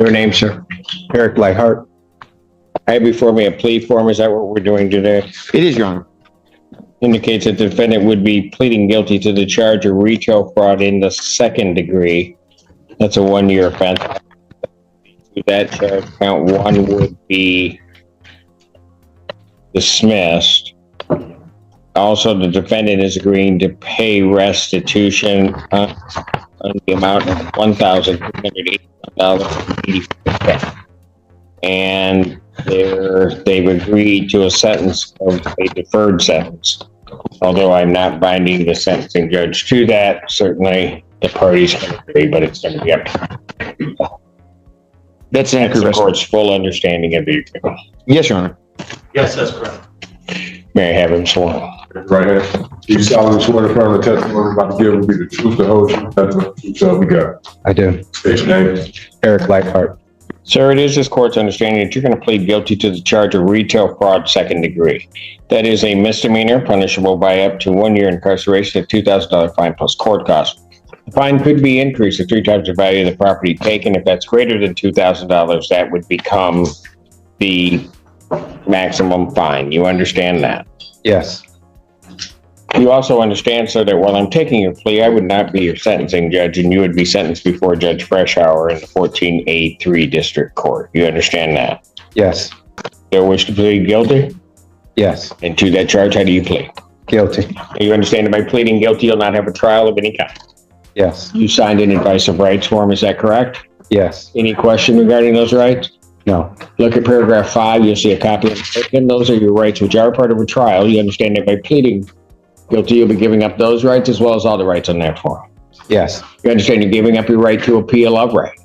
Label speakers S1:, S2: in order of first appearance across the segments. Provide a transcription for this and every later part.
S1: Your name, sir?
S2: Eric Lightheart.
S1: I have before me a plea form. Is that what we're doing today?
S2: It is, Your Honor.
S1: Indicates that the defendant would be pleading guilty to the charge of retail fraud in the second degree. That's a 1-year offense. That charge, count 1 would be dismissed. Also, the defendant is agreeing to pay restitution on the amount of $1,281.85. And they've agreed to a sentence of a deferred sentence. Although I'm not binding the sentencing judge to that, certainly the parties can agree, but it's going to be up to them.
S2: That's an accurate.
S1: The court's full understanding of the agreement.
S2: Yes, Your Honor.
S3: Yes, that's correct.
S1: May I have him sworn?
S4: Right hand. You solemnly swear to affirm the testimony about to give will be the truth, the whole truth, nothing but the truth, so help me God.
S2: I do.
S4: State your name.
S2: Eric Lightheart.
S1: Sir, it is this court's understanding that you're going to plead guilty to the charge of retail fraud second degree. That is a misdemeanor punishable by up to 1 year incarceration, a $2,000 fine plus court costs. The fine could be increased to 3 times the value of the property taken. If that's greater than $2,000, that would become the maximum fine. You understand that?
S2: Yes.
S1: You also understand, sir, that while I'm taking your plea, I would not be your sentencing judge, and you would be sentenced before Judge Freshour in the 14A3 District Court. You understand that?
S2: Yes.
S1: Do you wish to plead guilty?
S2: Yes.
S1: And to that charge, how do you plead?
S2: Guilty.
S1: You understand that by pleading guilty, you'll not have a trial of any kind?
S2: Yes.
S1: You signed an advice of rights form, is that correct?
S2: Yes.
S1: Any question regarding those rights?
S2: No.
S1: Look at paragraph 5, you'll see a copy of it. And those are your rights, which are part of a trial. You understand that by pleading guilty, you'll be giving up those rights as well as all the rights on that form.
S2: Yes.
S1: You understand you're giving up your right to appeal of right.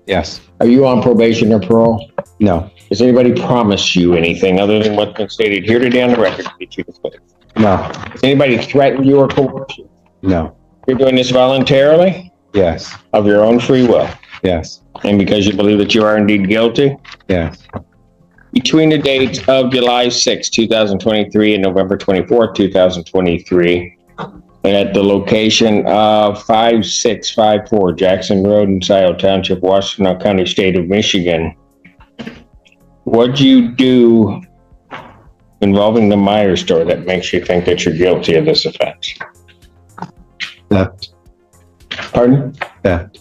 S2: Yes.
S1: Are you on probation or parole?
S2: No.
S1: Does anybody promise you anything other than what's been stated here today on the record to get you to plea?
S2: No.
S1: Does anybody threaten you or coerce you?
S2: No.
S1: You're doing this voluntarily?
S2: Yes.
S1: Of your own free will?
S2: Yes.
S1: And because you believe that you are indeed guilty?
S2: Yes.
S1: Between the dates of July 6, 2023 and November 24, 2023, at the location of 5654 Jackson Road in Scioto Township, Washtenaw County, State of Michigan, what'd you do involving the Meyer store that makes you think that you're guilty of this offense?
S2: Theft.
S1: Pardon?
S2: Theft.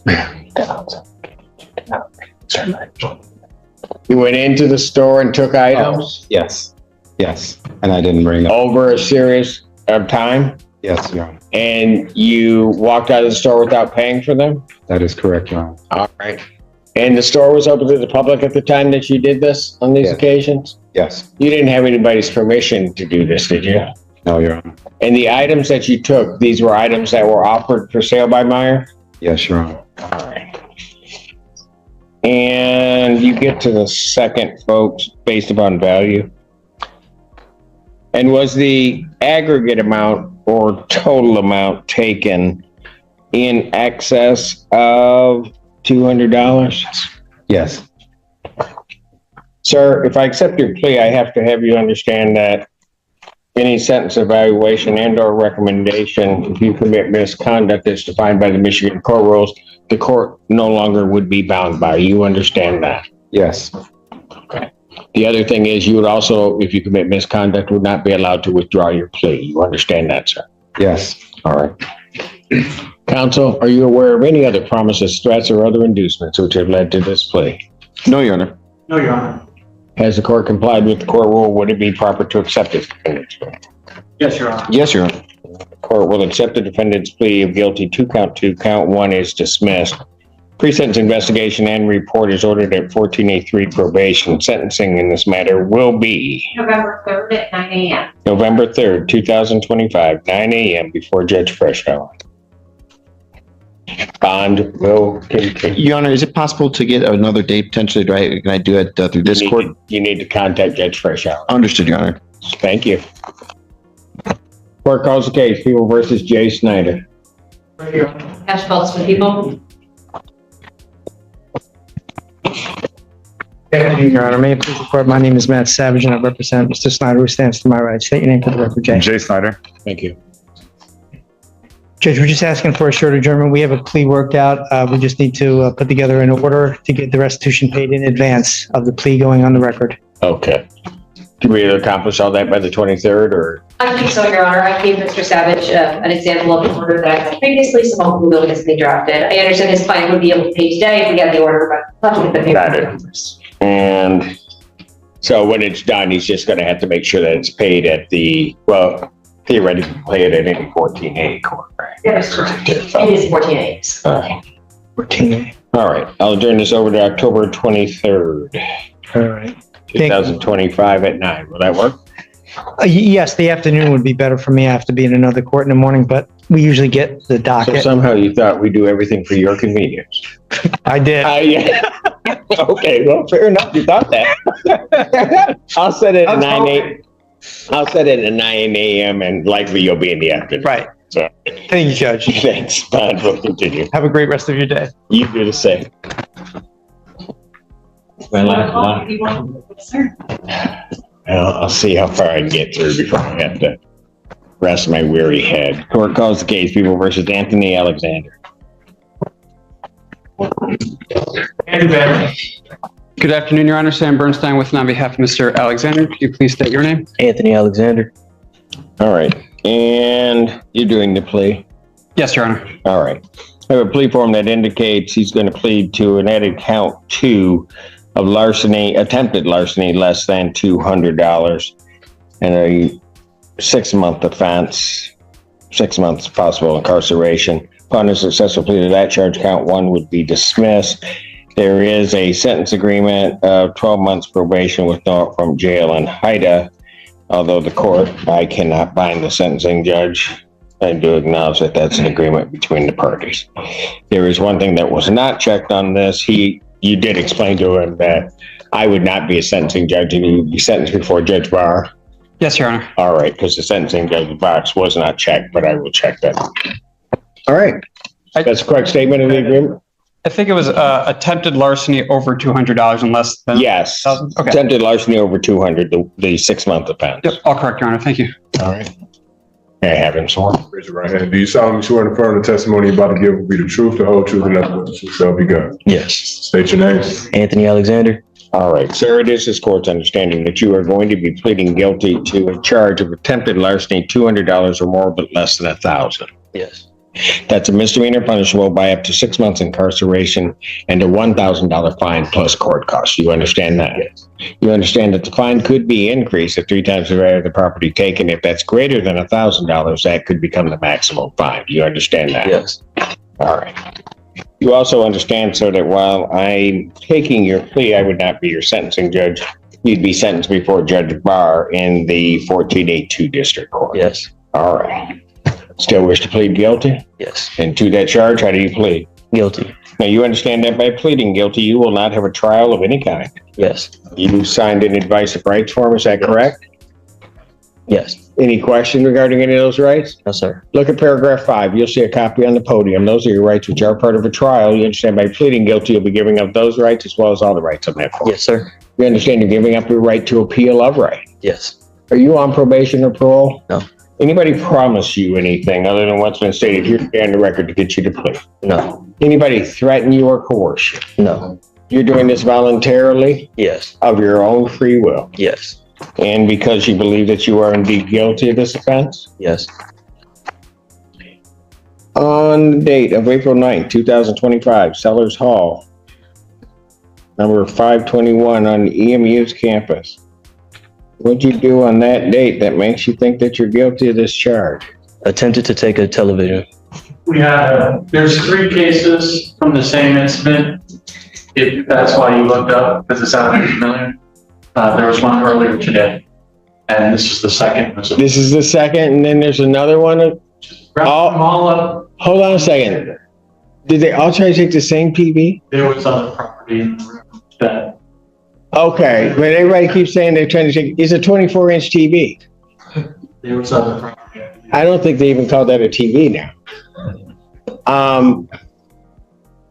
S1: You went into the store and took items
S2: Yes. Yes. And I didn't bring up.
S1: over a series of time,
S2: Yes, Your Honor.
S1: and you walked out of the store without paying for them?
S2: That is correct, Your Honor.
S1: All right. And the store was open to the public at the time that you did this on these
S2: Yes.
S1: occasions?
S2: Yes.
S1: You didn't have anybody's permission to do this, did you?
S2: No, Your Honor.
S1: And the items that you took, these were items that were offered for sale by Meyer?
S2: Yes, Your Honor.
S1: All right. And you get to the second, folks, based upon value. And was the aggregate amount or total amount taken in excess of $200?
S2: Yes.
S1: Sir, if I accept your plea, I have to have you understand that any sentence evaluation and or recommendation, if you commit misconduct as defined by the Michigan court rules, the court no longer would be bound by. You understand that?
S2: Yes.
S1: Okay. The other thing is you would also, if you commit misconduct, would not be allowed to withdraw your plea. You understand that, sir?
S2: Yes.
S1: All right. Counsel, are you aware of any other promises, threats, or other inducements which have led to this plea?
S2: No, Your Honor.
S3: No, Your Honor.
S1: Has the court complied with the court rule? Would it be proper to accept this defendant's plea?
S3: Yes, Your Honor.
S2: Yes, Your Honor.
S1: The court will accept the defendant's plea of guilty to count 2. Count 1 is dismissed. Pre-sentence investigation and report is ordered at 14A3 probation. Sentencing in this matter will be
S5: November 3rd at 9 a.m.
S1: November 3rd, 2025, 9 a.m. before Judge Freshour. Bond will continue.
S2: Your Honor, is it possible to get another date potentially? Right? Can I do it through this court?
S1: You need to contact Judge Freshour.
S2: Understood, Your Honor.
S1: Thank you. Court calls the case, People versus Jay Snyder.
S3: Right here, Your Honor.
S5: Cash votes for people.
S6: Good afternoon, Your Honor. May it please the court, my name is Matt Savage and I represent Mr. Snyder, who stands to my right. State your name for the record, Jay.
S7: Jay Snyder.
S1: Thank you.
S6: Judge, we're just asking for a short adjournment. We have a plea worked out. We just need to put together an order to get the restitution paid in advance of the plea going on the record.
S1: Okay. Can we accomplish all that by the 23rd or?
S5: I think so, Your Honor. I gave Mr. Savage an example of the order that I had previously, so hopefully we'll get something drafted. I understand his client would be able to pay today if we had the order, but let's get the
S1: Got it.
S5: paper first.
S1: And so when it's done, he's just going to have to make sure that it's paid at theoretically pay it at any 14A court, right?
S5: That is correct. It is 14 days.
S1: All right.
S6: 14.
S1: All right. I'll adjourn this over to October 23rd,
S6: All right.
S1: 2025 at 9. Will that work?
S6: Yes, the afternoon would be better for me. I have to be in another court in the morning, but we usually get the
S1: So
S6: docket.
S1: somehow you thought we do everything for your convenience.
S6: I did.
S1: Yeah. Okay. Well, fair enough. You thought that. I'll set it at 9 a.m. I'll set it at 9 a.m. and likely you'll be in the afternoon.
S6: Right.
S1: So
S6: Thank you, Judge.
S1: thanks. Bond will continue.
S6: Have a great rest of your day.
S1: You do the same. Well, I'll see how far I can get through before I have to rest my weary head. Court calls the case, People versus Anthony Alexander.
S3: Andy Bailey.
S7: Good afternoon, Your Honor. Sam Bernstein with and on behalf of Mr. Alexander. Could you please state your name?
S8: Anthony Alexander.
S1: All right. And you're doing the plea?
S7: Yes, Your Honor.
S1: All right. I have a plea form that indicates he's going to plead to an added count 2 of larceny, attempted larceny, less than $200, and a 6-month offense, 6 months possible incarceration. Upon a successful plea to that charge, count 1 would be dismissed. There is a sentence agreement of 12 months probation with no from jail in Haida. Although the court, I cannot bind the sentencing judge. I do acknowledge that that's an agreement between the parties. There is one thing that was not checked on this. You did explain to him that I would not be a sentencing judge and he would be sentenced before Judge Barr.
S7: Yes, Your Honor.
S1: All right, because the sentencing judge box was not checked, but I will check that. All right. That's a correct statement of the agreement?
S7: I think it was attempted larceny over $200 and less than.
S1: Yes.
S7: Okay.
S1: Attempted larceny over 200, the 6-month offense.
S7: Yep, all correct, Your Honor. Thank you.
S1: All right. May I have him sworn?
S4: Raise your right hand. Do you solemnly swear and affirm the testimony you're about to give will be the truth, the whole truth, and nothing but the truth, so help you God?
S8: Yes.
S4: State your name.
S8: Anthony Alexander.
S1: All right, sir, it is this court's understanding that you are going to be pleading guilty to a charge of attempted larceny, $200 or more, but less than $1,000.
S8: Yes.
S1: That's a misdemeanor punishable by up to 6 months incarceration and a $1,000 fine plus court costs. You understand that?
S8: Yes.
S1: You understand that the fine could be increased at 3 times the value of the property taken. If that's greater than $1,000, that could become the maximum fine. You understand that?
S8: Yes.
S1: All right. You also understand, sir, that while I'm taking your plea, I would not be your sentencing judge. You'd be sentenced before Judge Barr in the 14A2 District Court.
S8: Yes.
S1: All right. Still wish to plead guilty?
S8: Yes.
S1: And to that charge, how do you plead?
S8: Guilty.
S1: Now, you understand that by pleading guilty, you will not have a trial of any kind.
S8: Yes.
S1: You signed an advice of rights form, is that correct?
S8: Yes.
S1: Any question regarding any of those rights?
S8: No, sir.
S1: Look at paragraph 5. You'll see a copy on the podium. Those are your rights which are part of a trial. You understand by pleading guilty, you'll be giving up those rights as well as all the rights on that form.
S8: Yes, sir.
S1: You understand you're giving up your right to appeal of right.
S8: Yes.
S1: Are you on probation or parole?
S8: No.
S1: Anybody promise you anything other than what's been stated here on the record to get you to plea?
S8: No.
S1: Anybody threaten you or coerce you?
S8: No.
S1: You're doing this voluntarily
S8: Yes.
S1: of your own free will
S8: Yes.
S1: and because you believe that you are indeed guilty of this offense?
S8: Yes.
S1: On the date of April 9th, 2025, Sellers Hall, number 521 on EMU's campus. What'd you do on that date that makes you think that you're guilty of this charge?
S8: Attempted to take a television.
S3: We have, there's 3 cases from the same incident. If that's why you looked up, because it sounded familiar. There was one earlier today, and this is the second.
S1: This is the second, and then there's another one.
S3: Wrap them all up.
S1: Hold on a second. Did they all try to take the same TV?
S3: There was other property in the room that,
S1: Okay, but everybody keeps saying they're trying to take, it's a 24-inch TV.
S3: there was other property.
S1: I don't think they even call that a TV now.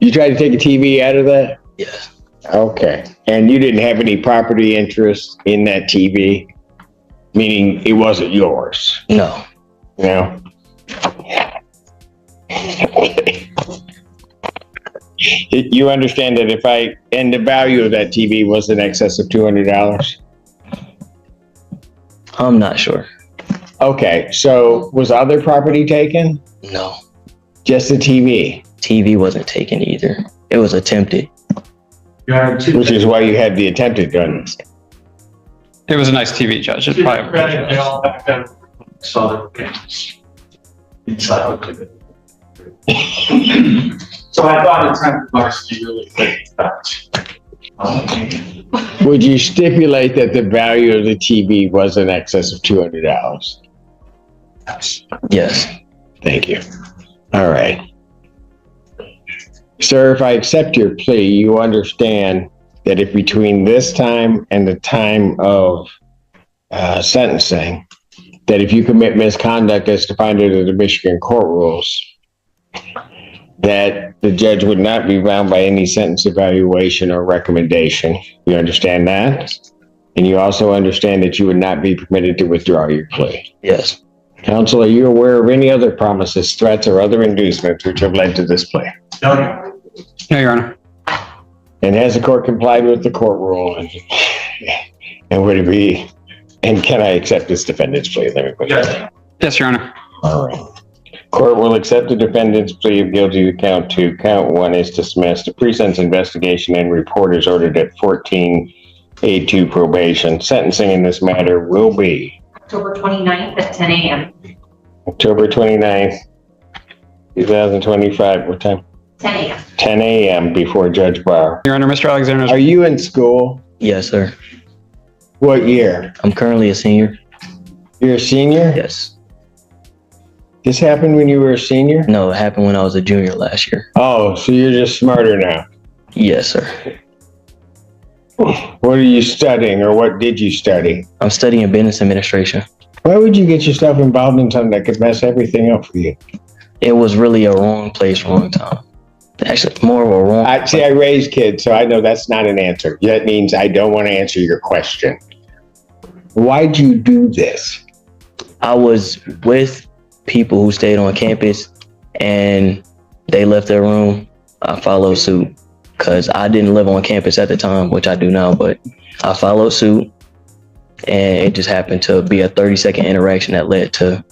S1: You tried to take a TV out of that?
S8: Yes.
S1: Okay. And you didn't have any property interest in that TV? Meaning it wasn't yours?
S8: No.
S1: No? You understand that and the value of that TV was in excess of $200?
S8: I'm not sure.
S1: Okay, so was other property taken?
S8: No,
S1: Just the TV,
S8: TV wasn't taken either. It was attempted.
S1: which is why you had the attempted gun.
S7: It was a nice TV, Judge. It's probably.
S3: They all back then saw the cameras inside. So I thought $10 to be really quick.
S1: Would you stipulate that the value of the TV was in excess of $200?
S8: Yes.
S1: Thank you. All right. Sir, if I accept your plea, you understand that if between this time and the time of sentencing, that if you commit misconduct as defined under the Michigan court rules, that the judge would not be bound by any sentence evaluation or recommendation. You understand that? And you also understand that you would not be permitted to withdraw your plea.
S8: Yes.
S1: Counsel, are you aware of any other promises, threats, or other inducements which have led to this plea?
S3: No,
S7: No, Your Honor.
S1: And has the court complied with the court rule? And would it be, and can I accept this defendant's plea? Let me put that.
S7: Yes, Your Honor.
S1: All right. Court will accept the defendant's plea of guilty to count 2. Count 1 is dismissed. The pre-sentence investigation and report is ordered at 14A2 probation. Sentencing in this matter will be
S5: October 29th at 10 a.m.
S1: October 29th, 2025. What time?
S5: 10 a.m.
S1: 10 a.m. before Judge Bauer.
S7: Your Honor, Mr. Alexander.
S1: Are you in school?
S8: Yes, sir.
S1: What year?
S8: I'm currently a senior.
S1: You're a senior?
S8: Yes.
S1: This happened when you were a senior?
S8: No, it happened when I was a junior last year.
S1: Oh, so you're just smarter now.
S8: Yes, sir.
S1: What are you studying, or what did you study?
S8: I'm studying business administration.
S1: Why would you get yourself involved in something that could mess everything up for you?
S8: It was really a wrong place, wrong time. Actually, more of a wrong.
S1: I raised kids, so I know that's not an answer. That means I don't want to answer your question. Why'd you do this?
S8: I was with people who stayed on campus and they left their room. I followed suit because I didn't live on campus at the time, which I do now, but I followed suit and it just happened to be a 30-second interaction that led to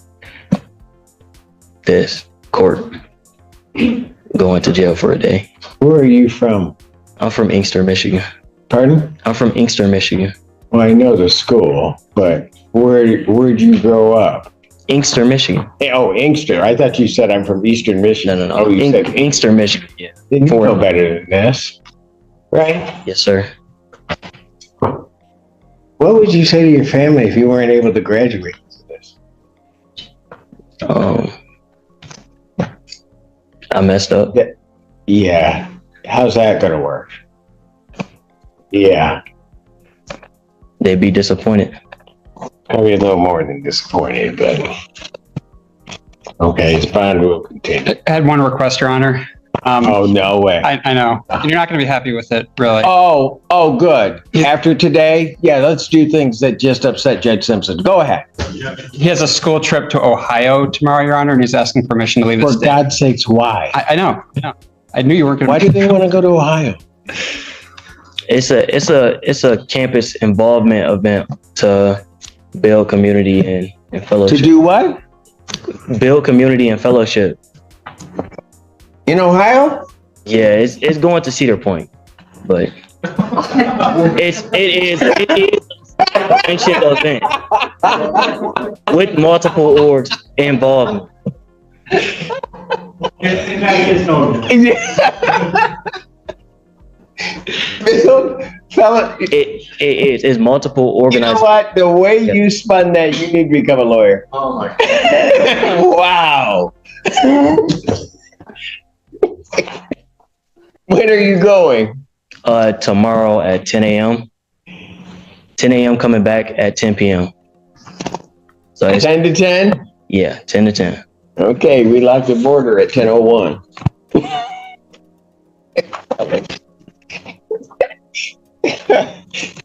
S8: this court going to jail for a day.
S1: Where are you from?
S8: I'm from Inkster, Michigan.
S1: Pardon?
S8: I'm from Inkster, Michigan.
S1: Well, I know the school, but where'd you grow up?
S8: Inkster, Michigan.
S1: Oh, Inkster. I thought you said I'm from Eastern Michigan.
S8: No.
S1: Oh, you said
S8: Inkster, Michigan. Yeah.
S1: Then you know better than this, right?
S8: Yes, sir.
S1: What would you say to your family if you weren't able to graduate into this?
S8: I messed up.
S1: Yeah. How's that gonna work? Yeah.
S8: They'd be disappointed.
S1: Probably a little more than disappointed, but okay, it's fine. We'll continue.
S7: I had one request, Your Honor.
S1: Oh, no way.
S7: I know. And you're not going to be happy with it, really.
S1: Oh, good. After today, yeah, let's do things that just upset Judge Simpson. Go ahead.
S7: He has a school trip to Ohio tomorrow, Your Honor, and he's asking permission to leave the
S1: For
S7: state.
S1: God's sakes, why?
S7: I know. I knew you weren't going to.
S1: Why do they want to go to Ohio?
S8: It's a campus involvement event to build community and fellowship.
S1: To do what?
S8: Build community and fellowship.
S1: In Ohio?
S8: Yeah, it's going to Cedar Point, but it is a friendship event with multiple orgs involved.
S1: Fella,
S8: It is multiple
S1: you know
S8: organized.
S1: what? The way you spun that, you need to become a lawyer.
S3: Oh my God.
S1: Wow. When are you going?
S8: Tomorrow at 10 a.m. 10 a.m. coming back at 10 p.m. So it's,
S1: 10 to 10?
S8: yeah, 10 to 10. Okay,
S1: We locked the border at 10:01.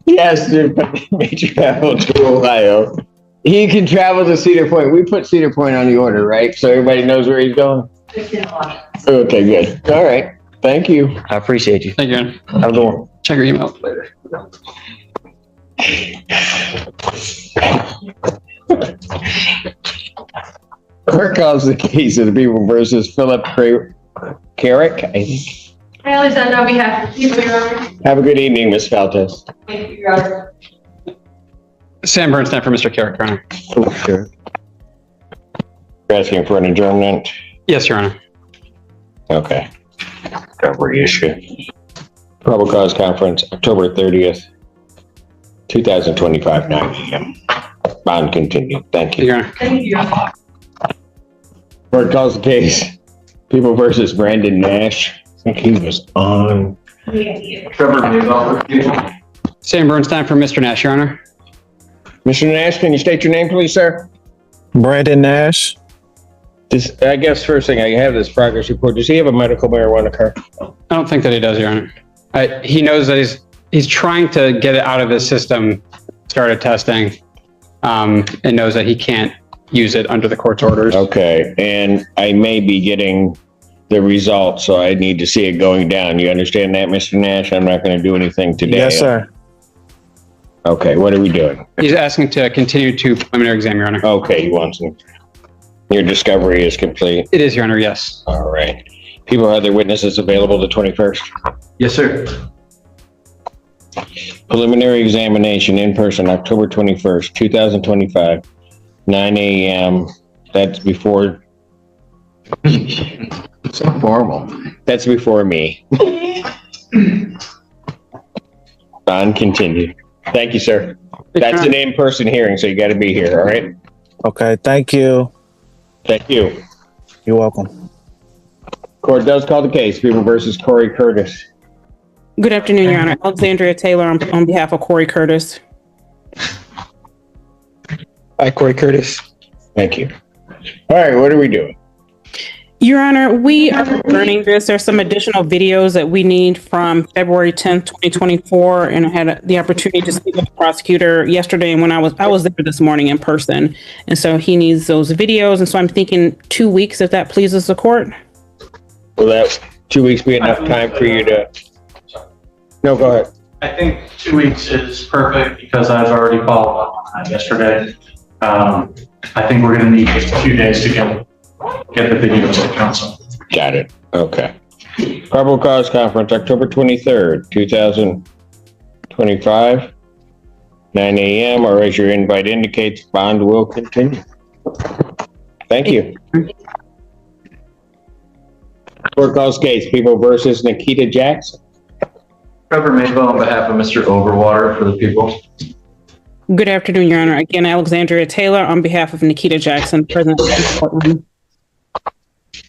S1: Yes, the major travel to Ohio. He can travel to Cedar Point. We put Cedar Point on the order, right? So everybody knows where he's going. Okay, good. All right. Thank you.
S8: I appreciate you.
S7: Thank you, Your Honor.
S1: Have a good one.
S7: Check your email later.
S1: Court calls the case of the people versus Philip Carrick. I think.
S5: Hi, Alexander, on behalf of the people, Your Honor.
S1: Have a good evening, Ms. Feltes.
S5: Thank you, Your Honor.
S7: Sam Bernstein for Mr. Carrick, Your Honor.
S1: Sure. You're asking for an adjournment?
S7: Yes, Your Honor.
S1: Okay. Cover issue. Probable cause conference, October 30th, 2025, 9 a.m. Bond continued. Thank you.
S7: Your Honor.
S5: Thank you, Your Honor.
S1: Court calls the case. People versus Brandon Nash. I think he was on.
S7: Sam Bernstein for Mr. Nash, Your Honor.
S1: Mr. Nash, can you state your name, please, sir?
S9: Brandon Nash.
S1: I guess first thing, I have this progress report. Does he have a medical marijuana card?
S7: I don't think that he does, Your Honor. He knows that he's trying to get it out of his system, started testing, and knows that he can't use it under the court's orders.
S1: Okay, and I may be getting the results, so I need to see it going down. You understand that, Mr. Nash? I'm not going to do anything today.
S9: Yes, sir.
S1: Okay, what are we doing?
S7: He's asking to continue to preliminary exam, Your Honor.
S1: Okay, you want some? Your discovery is complete.
S7: It is, Your Honor, yes.
S1: All right. People have their witnesses available the 21st.
S7: Yes, sir.
S1: Preliminary examination in person, October 21st, 2025, 9 a.m. That's before. So formal. That's before me. On continue. Thank you, sir. That's an in-person hearing, so you got to be here, all right?
S9: Okay, thank you.
S1: Thank you.
S9: You're welcome.
S1: Court does call the case, People versus Corey Curtis.
S10: Good afternoon, Your Honor. Alexandria Taylor on behalf of Corey Curtis.
S8: Hi, Corey Curtis.
S1: Thank you. All right, what are we doing?
S10: Your Honor, we are learning this. There's some additional videos that we need from February 10th, 2024, and I had the opportunity to speak with the prosecutor yesterday, and when I was there this morning in person, and so he needs those videos, and so I'm thinking 2 weeks, if that pleases the court.
S1: Will that 2 weeks be enough time for you to? No, go ahead.
S3: I think 2 weeks is perfect because I've already followed up on that yesterday. I think we're going to need just a few days to get the videos to counsel.
S1: Got it. Okay. Probable cause conference, October 23rd, 2025, 9 a.m. or as your invite indicates, bond will continue. Thank you. Court calls case, People versus Nikita Jackson.
S11: Trevor Maple on behalf of Mr. Overwater for the people.
S10: Good afternoon, Your Honor. Again, Alexandria Taylor on behalf of Nikita Jackson, present in the courtroom.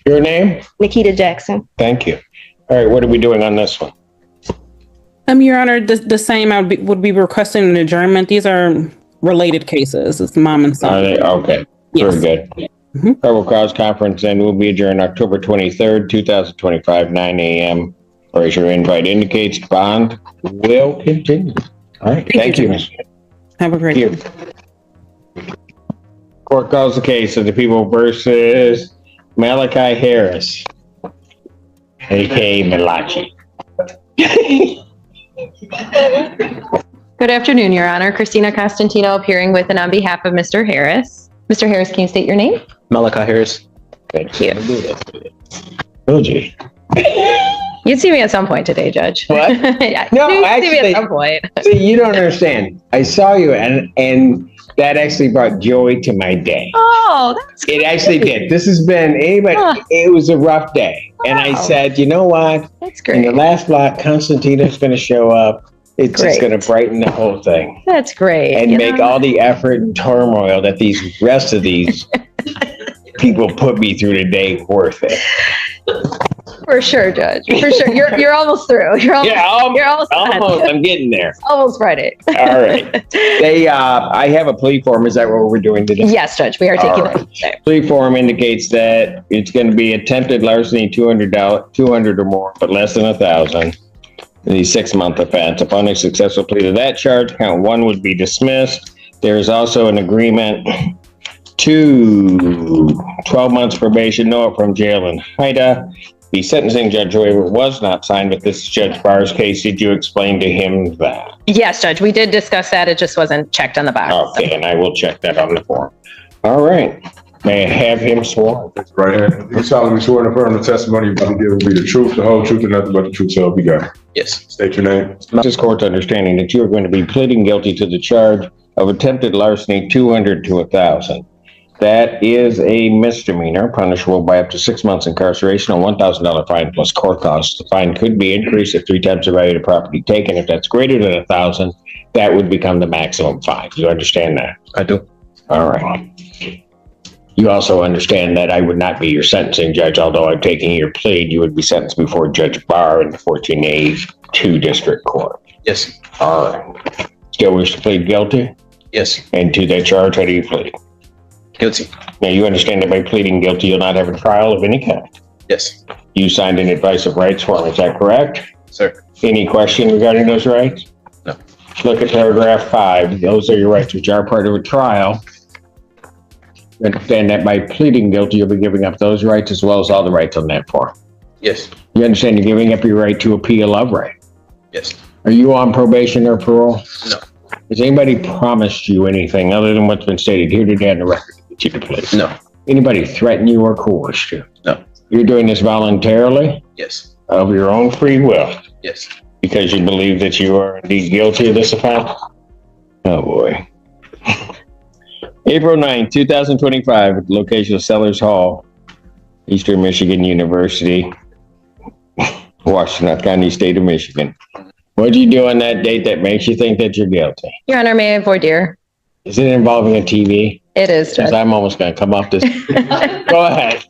S1: Your name?
S12: Nikita Jackson.
S1: Thank you. All right, what are we doing on this one?
S10: Your Honor, the same. I would be requesting an adjournment. These are related cases. It's mom and son.
S1: Okay,
S10: Yes.
S1: very good. Probable cause conference then will be adjourned October 23rd, 2025, 9 a.m. or as your invite indicates, bond will continue. All right, thank you.
S10: Have a great
S1: day. Court calls the case of the People versus Malachi Harris, aka Malachi.
S12: Good afternoon, Your Honor. Christina Costantino appearing with and on behalf of Mr. Harris. Mr. Harris, can you state your name?
S8: Malachi Harris.
S1: Thank you. Oh, gee.
S12: You'd see me at some point today, Judge.
S1: What?
S12: Yeah,
S1: No,
S12: you'd see me
S1: actually-
S12: at some point.
S1: See, you don't understand. I saw you and that actually brought joy to my day.
S12: Oh, that's
S1: It actually did. This has been it was a rough day. And I
S12: Wow.
S1: said, you know what?
S12: That's
S1: In the
S12: great.
S1: last block, Constantina's going to show up. It's just
S12: Great.
S1: going to brighten the whole thing
S12: That's great.
S1: and
S12: You
S1: make
S12: know,
S1: all the effort and turmoil that these rest of these people put me through today worth it.
S12: for sure, Judge. For sure. You're almost through. You're almost, you're almost done.
S1: almost. I'm getting there.
S12: Almost Friday.
S1: All right. I have a plea form. Is that what we're doing today?
S12: Yes, Judge. We are taking
S1: All
S12: that
S1: right.
S12: today.
S1: Plea form indicates that it's going to be attempted larceny, $200 or more, but less than 1,000. The 6-month offense. Upon a successful plea to that charge, count 1 would be dismissed. There is also an agreement 2, 12 months probation, no from jail in Haida. The sentencing judge waiver was not signed, but this is Judge Barr's case. Did you explain to him that?
S12: Yes, Judge, we did discuss that. It just wasn't checked on the box.
S1: Okay, and I will check that on the form. All right. May I have him sworn?
S4: Right hand. You solemnly swear to affirm the testimony you're about to give will be the truth, the whole truth, and nothing but the truth, so help you God.
S11: Yes.
S4: State your name.
S1: This court's understanding that you are going to be pleading guilty to the charge of attempted larceny 200 to 1,000. That is a misdemeanor punishable by up to 6 months incarceration, a $1,000 fine plus court costs. The fine could be increased at 3 times the value of the property taken. If that's greater than 1,000, that would become the maximum fine. Do you understand that?
S11: I do.
S1: All right. You also understand that I would not be your sentencing judge, although I'm taking your plea. You would be sentenced before Judge Barr in the 14A2 District Court.
S11: Yes.
S1: All right. Still wish to plead guilty?
S11: Yes.
S1: And to that charge, how do you plead?
S11: Guilty.
S1: Now, you understand that by pleading guilty, you'll not have a trial of any kind.
S11: Yes.
S1: You signed an advice of rights form, is that correct?
S11: Sir.
S1: Any question regarding those rights?
S11: No.
S1: Look at paragraph 5. Those are your rights which are part of a trial. Understand that by pleading guilty, you'll be giving up those rights as well as all the rights on that form.
S11: Yes.
S1: You understand you're giving up your right to appeal of right?
S11: Yes.
S1: Are you on probation or parole?
S11: No.
S1: Has anybody promised you anything other than what's been stated here today on the record to get you to plead?
S11: No.
S1: Anybody threaten you or coerce you?
S11: No.
S1: You're doing this voluntarily?
S11: Yes.
S1: Of your own free will?
S11: Yes.
S1: Because you believe that you are indeed guilty of this offense? Oh, boy. April 9, 2025, at the location of Sellers Hall, Eastern Michigan University, Washtenaw County, State of Michigan. What did you do on that date that makes you think that you're guilty?
S12: Your Honor, may I voir dire?
S1: Is it involving a TV?
S12: It is,
S1: Because
S12: Judge.
S1: I'm almost going to come off this. Go ahead.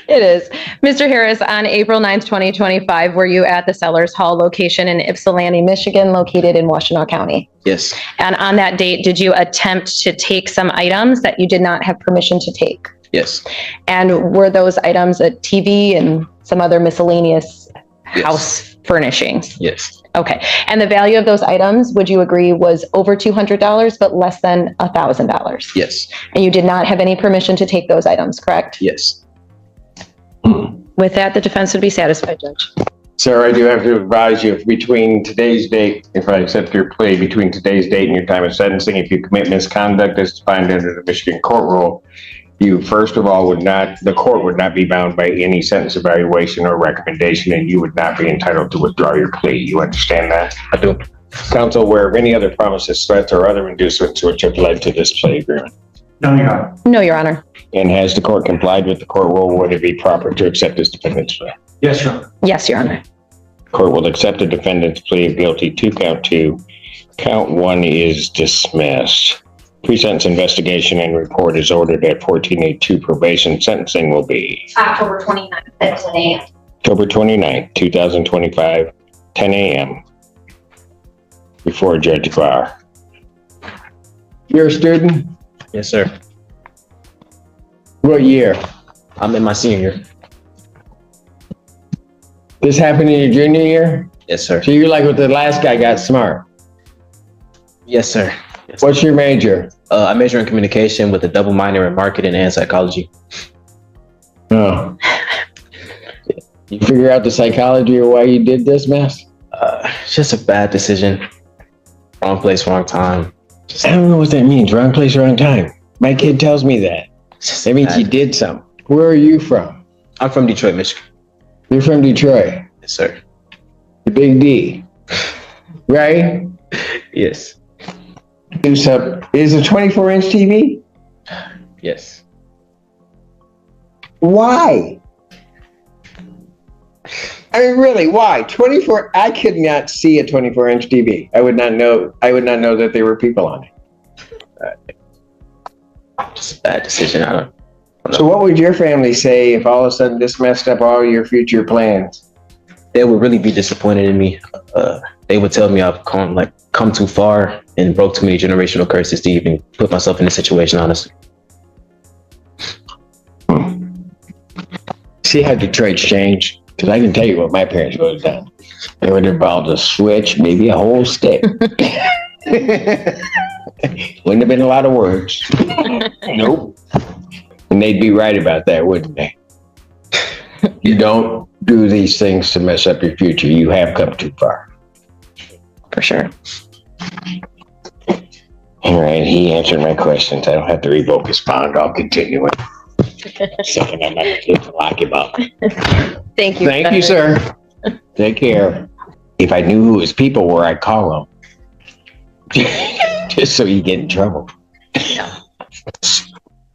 S12: It is. Mr. Harris, on April 9th, 2025, were you at the Sellers Hall location in Ypsilanti, Michigan, located in Washtenaw County?
S11: Yes.
S12: And on that date, did you attempt to take some items that you did not have permission to take?
S11: Yes.
S12: And were those items a TV and some other miscellaneous house furnishings?
S11: Yes.
S12: Okay. And the value of those items, would you agree, was over $200, but less than $1,000?
S11: Yes.
S12: And you did not have any permission to take those items, correct?
S11: Yes.
S12: With that, the defense would be satisfied, Judge.
S1: Sir, I do have to advise you, between today's date, if I accept your plea, between today's date and your time of sentencing, if you commit misconduct as defined under the Michigan court rule, you first of all the court would not be bound by any sentence evaluation or recommendation, and you would not be entitled to withdraw your plea. You understand that?
S11: I do.
S1: Counsel, aware of any other promises, threats, or other inducements which have led to this plea agreement?
S3: No, Your Honor.
S12: No, Your Honor.
S1: And has the court complied with the court rule? Would it be proper to accept this defendant's plea?
S3: Yes, Your Honor.
S12: Yes, Your Honor.
S1: Court will accept the defendant's plea of guilty to count 2. Count 1 is dismissed. Pre-sentence investigation and report is ordered at 14A2 probation. Sentencing will be
S5: October 29th at 10 a.m.
S1: October 29th, 2025, 10 a.m. before Judge Barr. You're a student?
S11: Yes, sir.
S1: What year?
S11: I'm in my senior year.
S1: This happened in your junior year?
S11: Yes, sir.
S1: So you're like what the last guy got smart.
S11: Yes, sir. Yes,
S1: What's your major?
S11: I major in communication with a double minor in marketing and psychology.
S1: Oh. You figure out the psychology of why you did this mess?
S11: It's just a bad decision. Wrong place, wrong time.
S1: I don't know what that means. Wrong place, wrong time. My kid tells me that. That means you did something. Where are you from?
S11: I'm from Detroit, Michigan.
S1: You're from Detroit.
S11: Yes, sir.
S1: The Big D. Right?
S11: Yes.
S1: Is a 24-inch TV?
S11: Yes.
S1: Why? I mean, really, why? 24, I could not see a 24-inch TV. I would not know that there were people on it.
S11: Just a bad decision. I don't know.
S1: So what would your family say if all of a sudden this messed up all your future plans?
S11: They would really be disappointed in me. They would tell me I've come too far and broke too many generational curses to even put myself in this situation, honestly.
S1: See how Detroit's changed? Because I can tell you what my parents would have done. They would have involved a switch, maybe a whole stick. Wouldn't have been a lot of words. Nope. And they'd be right about that, wouldn't they? You don't do these things to mess up your future. You have come too far.
S12: For sure.
S1: All right, he answered my questions. I don't have to revoke his bond. I'll continue it. Second, I'm not going to lock him up.
S12: Thank you.
S1: Thank you, sir. Take care. If I knew who his people were, I'd call him. Just so you get in trouble.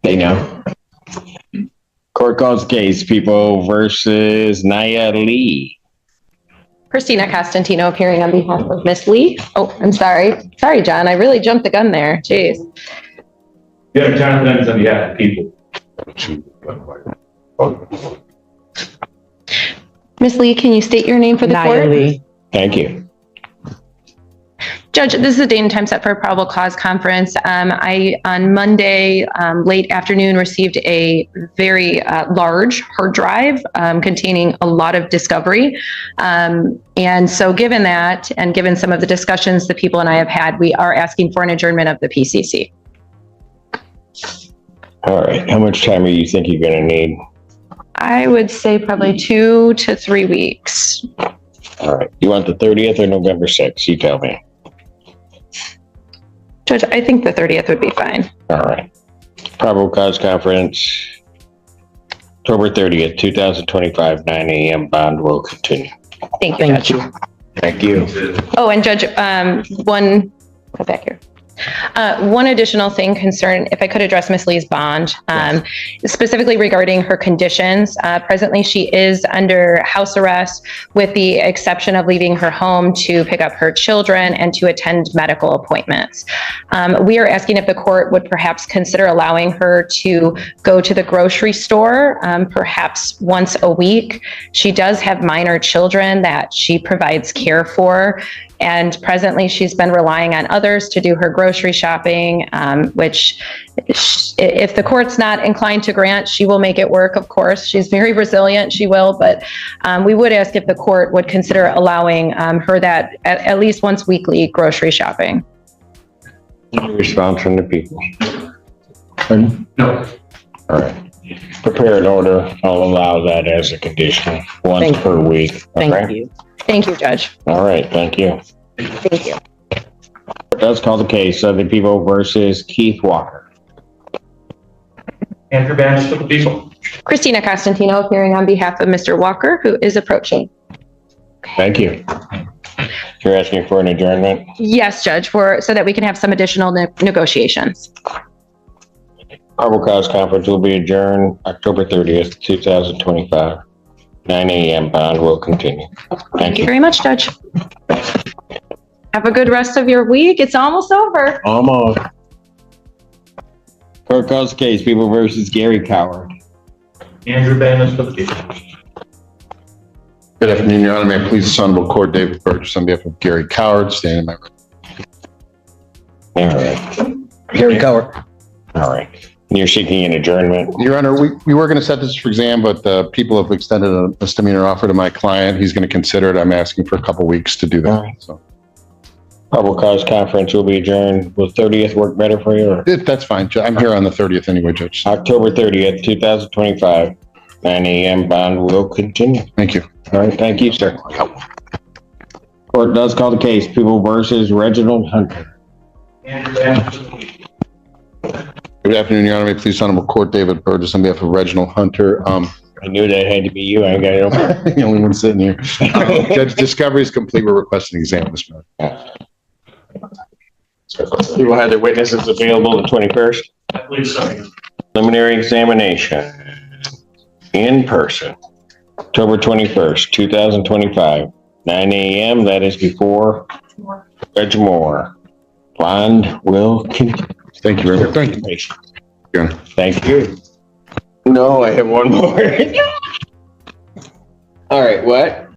S1: They know. Court calls case, people versus Naya Lee.
S12: Christina Costantino appearing on behalf of Miss Lee. Oh, I'm sorry. Sorry, John. I really jumped the gun there. Jeez.
S3: Yeah, Jonathan's on behalf of people.
S12: Miss Lee, can you state your name for the court?
S6: Lee.
S1: Thank you.
S12: Judge, this is a date and time set for a probable cause conference. I, on Monday, late afternoon, received a very large hard drive containing a lot of discovery. And so given that, and given some of the discussions the people and I have had, we are asking for an adjournment of the PCC.
S1: All right. How much time are you think you're going to need?
S12: I would say probably 2 to 3 weeks.
S1: All right. You want the 30th or November 6th? You tell me.
S12: Judge, I think the 30th would be fine.
S1: All right. Probable cause conference, October 30th, 2025, 9 a.m. Bond will continue.
S12: Thank you, Judge.
S1: Thank you.
S12: Oh, and Judge, go back here. One additional thing concern, if I could address Ms. Lee's bond, specifically regarding her conditions. Presently, she is under house arrest with the exception of leaving her home to pick up her children and to attend medical appointments. We are asking if the court would perhaps consider allowing her to go to the grocery store, perhaps once a week. She does have minor children that she provides care for. And presently, she's been relying on others to do her grocery shopping, which if the court's not inclined to grant, she will make it work, of course. She's very resilient, she will, but we would ask if the court would consider allowing her that at least once weekly grocery shopping.
S1: Response from the people.
S3: No.
S1: All right. Prepare an order. I'll allow that as a condition once per week.
S12: Thank you. Thank you, Judge.
S1: All right. Thank you.
S12: Thank you.
S1: Let's call the case of the people versus Keith Walker.
S3: Andrew Bannis for the people.
S12: Christina Costantino appearing on behalf of Mr. Walker, who is approaching.
S1: Thank you. You're asking for an adjournment?
S12: Yes, Judge, so that we can have some additional negotiations.
S1: Probable cause conference will be adjourned October 30th, 2025. 9 a.m. Bond will continue.
S12: Thank you very much, Judge. Have a good rest of your week. It's almost over.
S1: Almost. Court calls case, people versus Gary Coward.
S3: Andrew Bannis for the people.
S4: Good afternoon, Your Honor. May I please this honorable court, David Burgess, on behalf of Gary Coward, standing by.
S1: All right.
S2: Gary Coward.
S1: All right. You're seeking an adjournment?
S4: Your Honor, we were going to set this for exam, but people have extended a misdemeanor offer to my client. He's going to consider it. I'm asking for a couple weeks to do that.
S1: All right.
S4: So
S1: Probable cause conference will be adjourned. Will 30th work better for you? Or?
S4: that's fine. I'm here on the 30th anyway, Judge.
S1: October 30th, 2025, 9 a.m. Bond will continue.
S4: Thank you.
S1: All right. Thank you, sir. Court does call the case, people versus Reginald Hunter.
S3: Andrew Bannis for the people.
S4: Good afternoon, Your Honor. May I please honorable court, David Burgess, on behalf of Reginald Hunter.
S1: I knew that had to be you. I got it.
S4: The only one sitting here. Judge, discovery is complete. We're requesting an exam this matter.
S1: We will have their witnesses available the 21st.
S3: I believe so.
S1: Preliminary examination in person, October 21st, 2025, 9 a.m. That is before Judge Moore. Bond will continue.
S4: Thank you very much. Thank you. Your Honor.
S1: Thank you. No, I have one more. All right, what?